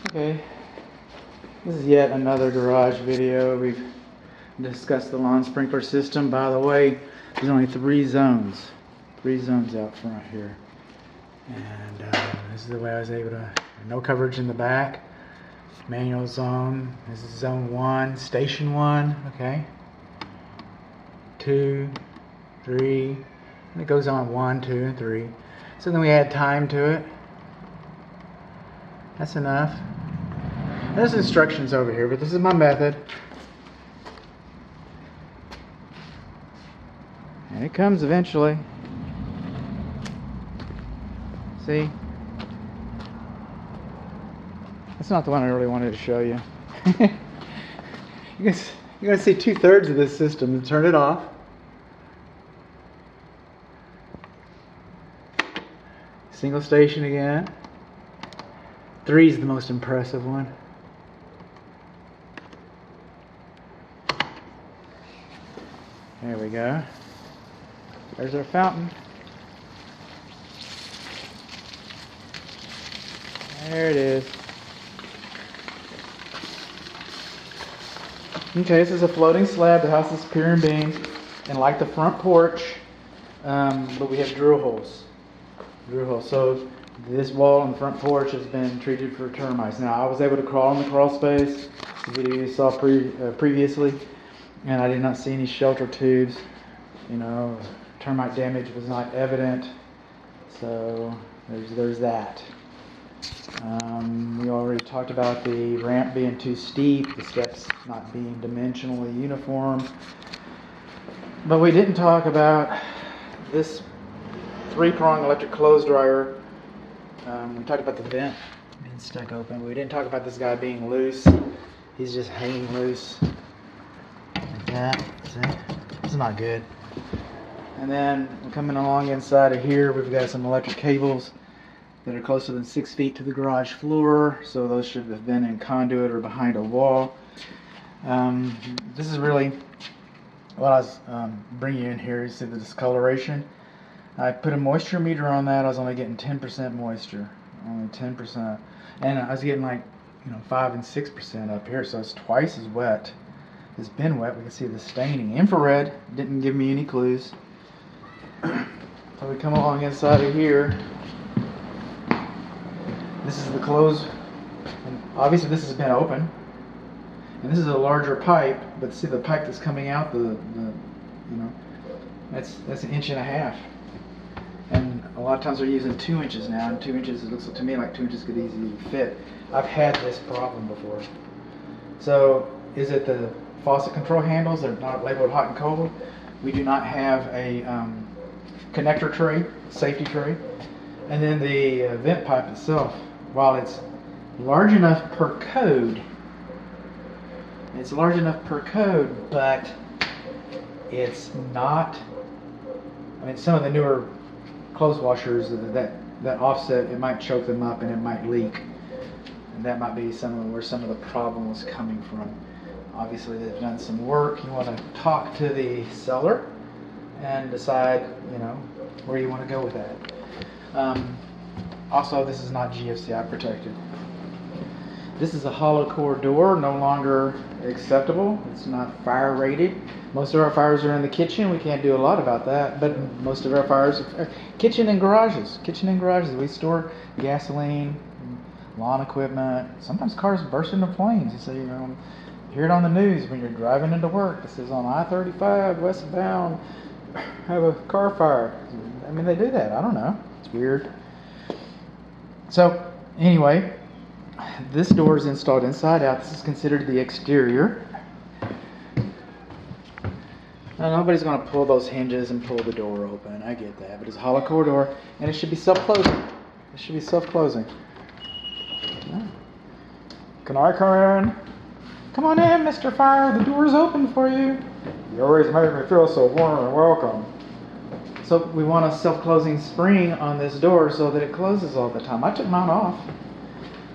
Okay, this is yet another garage video. We've discussed the lawn sprinkler system. By the way, there's only three zones out front here. And this is the way I was able to, no coverage in the back. Manual zone, this is zone 1, station 1, okay. 2, 3, and it goes on 1, 2, and 3. So then we add time to it. That's enough. There's instructions over here, but this is my method. And it comes eventually. See? That's not the one I really wanted to show you. You're going to see 2/3 of this system. Turn it off. Single station again. 3 is the most impressive one. There we go. There's our fountain. There it is. Okay, this is a floating slab. The house is pier and beams, and like the front porch, but we have drill holes. So this wall on the front porch has been treated for termites. Now I was able to crawl in the crawl space, the video you saw previously, and I did not see any shelter tubes. You know, termite damage was not evident. So there's that. We already talked about the ramp being too steep, the steps not being dimensionally uniform. But we didn't talk about this 3-prong electric clothes dryer. We talked about the vent being stuck open. We didn't talk about this guy being loose. He's just hanging loose like that. See? This is not good. And then coming along inside of here, we've got some electric cables that are closer than 6 feet to the garage floor, so those should have been in conduit or behind a wall. This is really what I was bringing in here. You see the discoloration. I put a moisture meter on that. I was only getting 10% moisture, only 10%, and I was getting like 5 and 6% up here, so it's twice as wet. It's been wet. We can see the staining. Infrared didn't give me any clues. So we come along inside of here. This is the close, and obviously this has been open, and this is a larger pipe, but see the pipe that's coming out, that's 1.5 inches, and a lot of times they're using 2 inches now, and 2 inches, it looks to me like 2 inches could easily fit. I've had this problem before. So is it the faucet control handles? They're not labeled hot and cold. We do not have a connector tray, safety tray, and then the vent pipe itself, while it's large enough per code, but it's not, some of the newer clothes washers, that offset, it might choke them up and it might leak. And that might be where some of the problem was coming from. Obviously they've done some work. You want to talk to the seller and decide, where you want to go with that. Also, this is not GFCI protected. This is a hollow core door, no longer acceptable. It's not fire rated. Most of our fires are in the kitchen. We can't do a lot about that, but most of our fires are kitchen and garages. We store gasoline, lawn equipment. Sometimes cars burst into flames. You say, you hear it on the news when you're driving into work. This is on I-35 westbound. Have a car fire. They do that. I don't know. It's weird. So anyway, this door is installed inside out. This is considered the exterior. Now, nobody's going to pull those hinges and pull the door open. I get that, but it's a hollow core door, and it should be self-closing. Can I come in? Come on in, Mr. Fire. The door's open for you. You always make me feel so warm and welcome. So we want a self-closing spring on this door so that it closes all the time. I took mine off.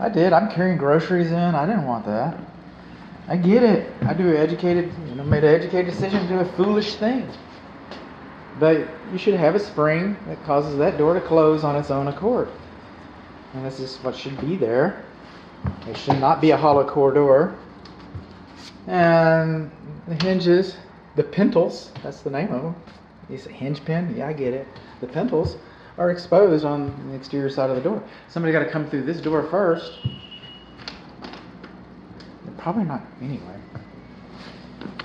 I did. I'm carrying groceries in. I didn't want that. I get it. I made an educated decision to do a foolish thing. But you should have a spring that causes that door to close on its own accord. And this is what should be there. It should not be a hollow core door. And the hinges, the pintles, that's the name of them. Is it hinge pin? Yeah, I get it. The pintles are exposed on the exterior side of the door. Somebody got to come through this door first. Probably not anyway.